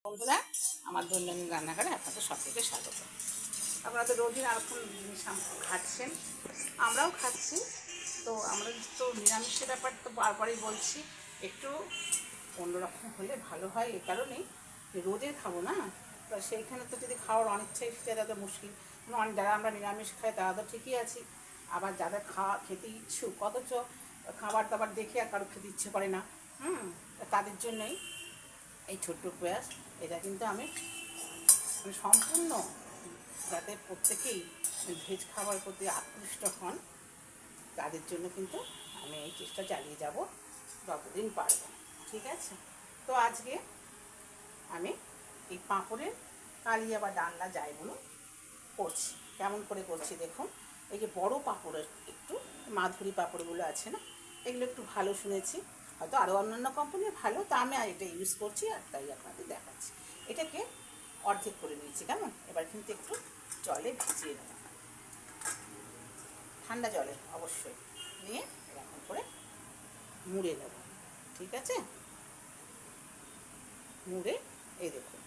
বন্ধুরা, আমার দৈনন্দিন রান্নাঘরে আপনাদের সবথেকে স্বাগত। আপনারা তো রোজই এরকম জিনিস খাচ্ছেন, আমরাও খাচ্ছি। তো আমরা তো নিরামিষের ব্যাপার তো বারবারই বলছি, একটু অন্যরকম হলে ভালো হয়। এই কারণেই রোজে খাবো না, তো সেইখানে তো যদি খাওয়ার অনিচ্ছাই সেটা তাদের মুশকিল। যারা আমরা নিরামিষ খাই তারা তো ঠিকই আছি, আবার যাদের খেতে ইচ্ছুক অথচ খাবার দাবার দেখে আর কারো খেতে ইচ্ছে করে না, তাদের জন্যই এই ছোট্ট প্রয়াস। এটা কিন্তু আমি সম্পূর্ণ যাতে প্রত্যেকেই ভেজ খাবার প্রতি আকৃষ্ট হন তাদের জন্য কিন্তু আমি এই চেষ্টা চালিয়ে যাব যতদিন পারব। ঠিক আছে? তো আজকে আমি এই পাঁপড়ের কালিয়া বা ডালনা যাই বলুন করছি। কেমন করে করছি দেখুন। এই যে বড় পাঁপড়ের একটু মাধুরী পাঁপড়গুলো আছে না, এগুলো একটু ভালো শুনেছি, হয়তো আরও অন্যান্য কোম্পানির ভালো, তা আমি এটা ইউজ করছি আর তাই আপনাদের দেখাচ্ছি। এটাকে অর্ধেক করে নিয়েছি, কেমন? এবার কিন্তু একটু জলে ভিজিয়ে নেব, ঠান্ডা জলে অবশ্যই, নিয়ে এরকম করে মুড়ে নেব। ঠিক আছে? মুড়ে এই দেখুন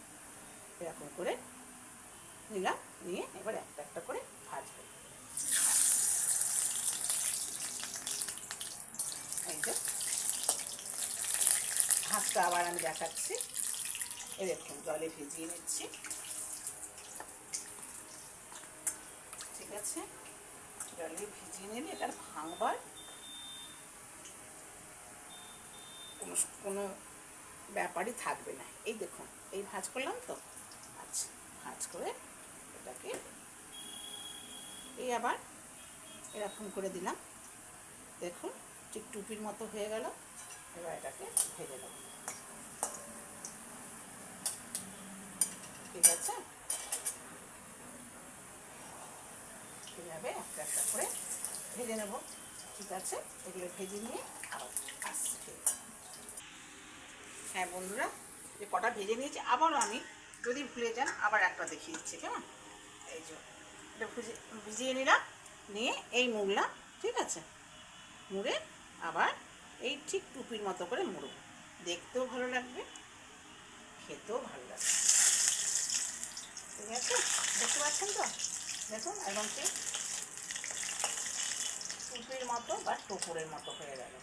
এরকম করে নিলাম, নিয়ে এবার একটা একটা করে ভাজবো। এই যে ভাতটা আবার আমি দেখাচ্ছি, এই দেখুন জলে ভিজিয়ে নিচ্ছি। ঠিক আছে? জলে ভিজিয়ে নিলে এটার ভাঙবার কোনো ব্যাপারই থাকবে না। এই দেখুন এই ভাজ করলাম তো, আচ্ছা ভাজ করে এটাকে এই আবার এরকম করে দিলাম, দেখুন ঠিক টুপির মতো হয়ে গেল। এবার এটাকে ভেজে নেব। ঠিক আছে? এইভাবে একটা একটা করে ভেজে নেব। ঠিক আছে? এগুলো ভেজে নিয়ে আবার আসছি। হ্যাঁ বন্ধুরা, যে কটা ভেজে নিয়েছি, আবারও আমি যদি ভুলে যান আবার একটা দেখিয়ে দিচ্ছি, কেমন? এই যে এটা ভিজিয়ে নিলাম, নিয়ে এই মুড়লাম। ঠিক আছে? মুড়ে আবার এই ঠিক টুপির মতো করে মুড়ব, দেখতেও ভালো লাগবে, খেতেও ভালো লাগবে। ঠিক আছে? দেখতে পাচ্ছেন তো? দেখুন একদম ঠিক টুপির মতো বা টোপরের মতো হয়ে গেল।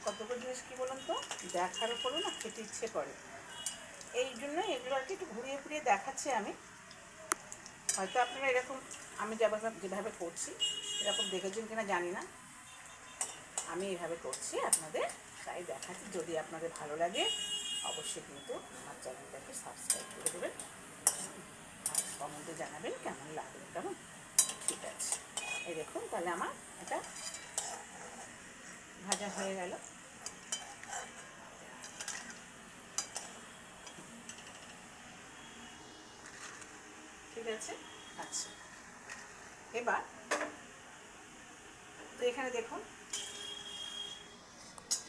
কতগুলো জিনিস কী বলুন তো, দেখার উপরও না খেতে ইচ্ছে করে। এই জন্যই এগুলো আর কি একটু ঘুরিয়ে ঘুরিয়ে দেখাচ্ছি আমি। হয়তো আপনারা এরকম আমি যেভাবে করছি এরকম দেখেছেন কিনা জানি না, আমি এইভাবে করছি আপনাদের তাই দেখাচ্ছি। যদি আপনাদের ভালো লাগে অবশ্যই কিন্তু আমার চ্যানেলটাকে সাবস্ক্রাইব করে দেবেন আর কমেন্টে জানাবেন কেমন লাগবে। কেমন? ঠিক আছে, এই দেখুন তাহলে আমার এটা ভাজা হয়ে গেল। ঠিক আছে? আচ্ছা এবার তো এখানে দেখুন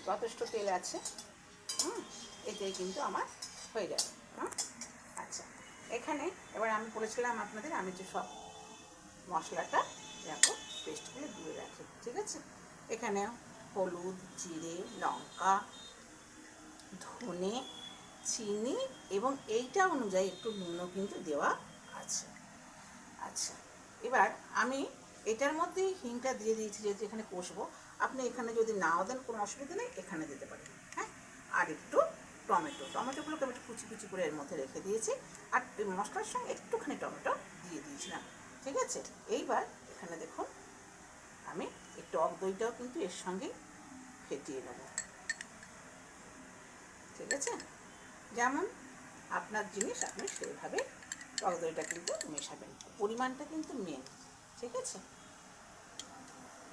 যথেষ্ট তেল আছে, এটাই কিন্তু আমার হয়ে যাবে। আচ্ছা এখানে এবার আমি বলেছিলাম আপনাদের আমি যে সব মশলাটা এরকম পেস্ট করে দিয়ে রাখি। ঠিক আছে? এখানে হলুদ, জিরে, লঙ্কা, ধনে, চিনি এবং এইটা অনুযায়ী একটু নুনও কিন্তু দেওয়া আছে। আচ্ছা এবার আমি এটার মধ্যেই হিংটা দিয়ে দিয়েছি, যেহেতু এখানে কষবো। আপনি এখানে যদি নাও দেন কোনো অসুবিধা নেই, এখানে দিতে পারেন। হ্যাঁ, আর একটু টমেটোগুলোকে আমি একটু কুচি কুচি করে এর মধ্যে রেখে দিয়েছি, আর মশলার সঙ্গে একটুখানি টমেটো দিয়ে দিয়েছিলাম। ঠিক আছে? এইবার এখানে দেখুন আমি এই টক দইটাও কিন্তু এর সঙ্গে ফেটিয়ে নেব। ঠিক আছে? যেমন আপনার জিনিস আপনি সেইভাবে টক দইটা কিন্তু মেশাবেন, পরিমাণটা কিন্তু মেন। ঠিক আছে?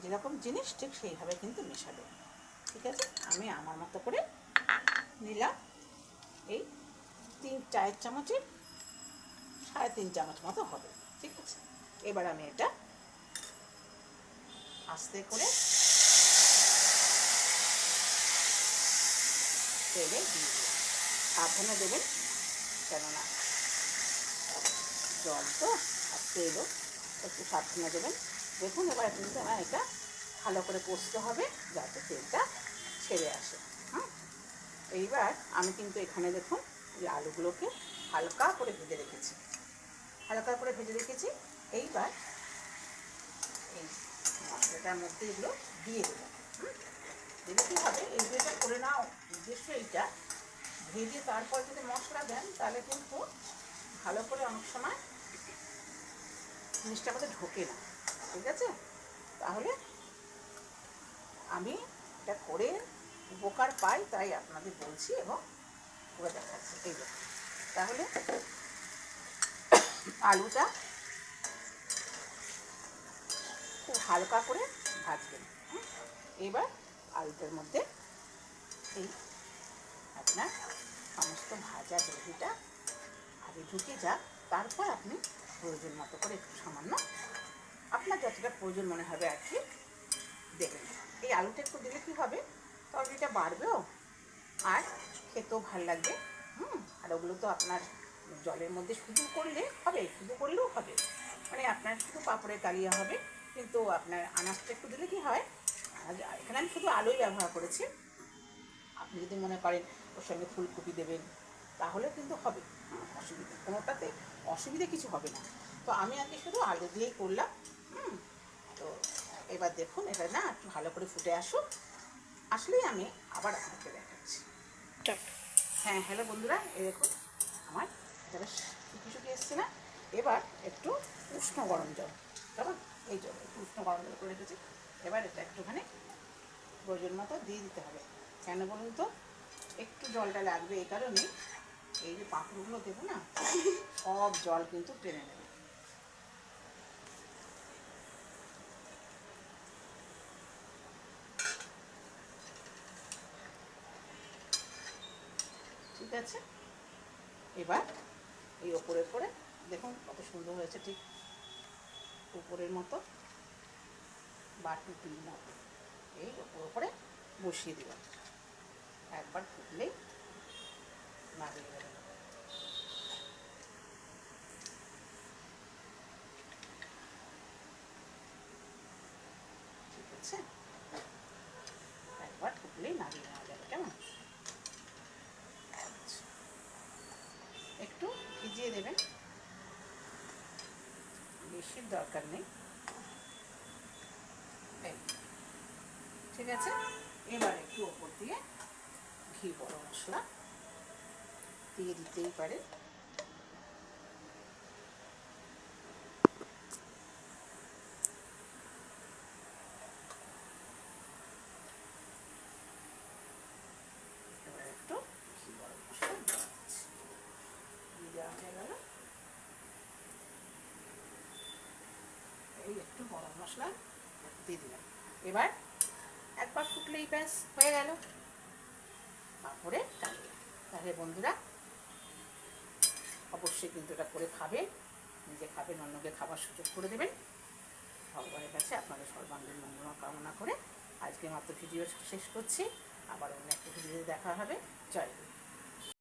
যেরকম জিনিস ঠিক সেইভাবে কিন্তু মেশাবেন। ঠিক আছে? আমি আমার মতো করে নিলাম, এই 4 চামচের 3.5 চামচ মতো হবে। ঠিক আছে? এবার আমি এটা আস্তে করে তেলে দিয়ে দিলাম। সাবধানে দেবেন, কেননা জল তো আর তেলও, একটু সাবধানে দেবেন। দেখুন এবার কিন্তু আমার এটা ভালো করে কষতে হবে যাতে তেলটা ছেড়ে আসে। এইবার আমি কিন্তু এখানে দেখুন এই আলুগুলোকে হালকা করে ভেজে রেখেছি, এইবার এই মশলাটার মধ্যে এগুলো দিয়ে দেবো। দিলে কী হবে, এই যেটা করে নাও উদ্দেশ্য এইটা, ভেজে তারপর যদি মশলা দেন তাহলে কিন্তু ভালো করে অনেক সময় জিনিসটা আমাদের ঢোকে না, ঠিক আছে? তাহলে আমি এটা করে উপকার পাই তাই আপনাদের বলছি এবং করে দেখাচ্ছি। এই যে তাহলে আলুটা খুব হালকা করে ভাজবেন। এবার আলুটার মধ্যে এই আপনার সমস্ত ভাজা গ্রেভিটা আগে ঢুকে যাক, তারপর আপনি প্রয়োজন মতো করে একটু সামান্য আপনার যতটা প্রয়োজন মনে হবে আর কি দেবেন। এই আলুটা একটু দিলে কী হবে, তরকারিটা বাড়বেও আর খেতেও ভাল লাগবে। আর ওগুলো তো আপনার জলের মধ্যে শুধু করলেও হবে, মানে আপনার শুধু পাঁপড়ের কালিয়া হবে, কিন্তু আপনার আনাজটা একটু দিলে কী হয়, এখানে আমি শুধু আলুই ব্যবহার করেছি। আপনি যদি মনে করেন ওর সঙ্গে ফুলকপি দেবেন তাহলে কিন্তু হবে, কোনোটাতে অসুবিধে কিছু হবে না। তো আমি আজকে শুধু আলু দিয়েই করলাম। তো এবার দেখুন এটা না একটু ভালো করে ফুটে আসলেই আমি আবার আপনাকে দেখাচ্ছি। হ্যাঁ, হ্যালো বন্ধুরা, এই দেখুন আমার এটা বেশ শুকিয়ে এসছে না? এবার একটু উষ্ণ গরম জল, কেমন এই জল একটু উষ্ণ গরম জল করে রেখেছি। এবার এটা একটুখানি প্রয়োজন মতো দিয়ে দিতে হবে। কেন বলুন তো, একটু জলটা লাগবে এই কারণেই, এই যে পাঁপড়গুলো দেবো না, সব জল কিন্তু টেনে নেবে। ঠিক আছে, এবার এই ওপরের করে দেখুন কত সুন্দর হয়েছে, ঠিক উপরের মতো বা টুপির মতো এই ওপরে বসিয়ে দিলাম। একবার ফুটলেই নামিয়ে দেবেন। ঠিক আছে, একবার ফুটলেই নামিয়ে নেওয়া যাবে। কেমন, একটু ভিজিয়ে দেবেন, বেশির দরকার নেই। ঠিক আছে, এবার একটু ওপর দিয়ে ঘি গরম মশলা দিয়ে দিতেই পারে। এবার একটু ঘি গরম মশলা দেওয়া হয়ে গেল। এই একটু গরম মশলা দিয়ে দিলাম। এবার একবার ফুটলেই ব্যাস হয়ে গেল পাঁপড়ের কালিয়া। তাহলে বন্ধুরা অবশ্যই কিন্তু এটা করে খাবেন, নিজে খাবেন, অন্যকে খাবার সুযোগ করে দেবেন। ভগবানের কাছে আপনাদের সর্বাঙ্গীন মঙ্গল কামনা করে আজকে মাত্র ভিডিও শেষ করছি। আবার অন্য একটা ভিডিও দেখা হবে। জয় গুরু।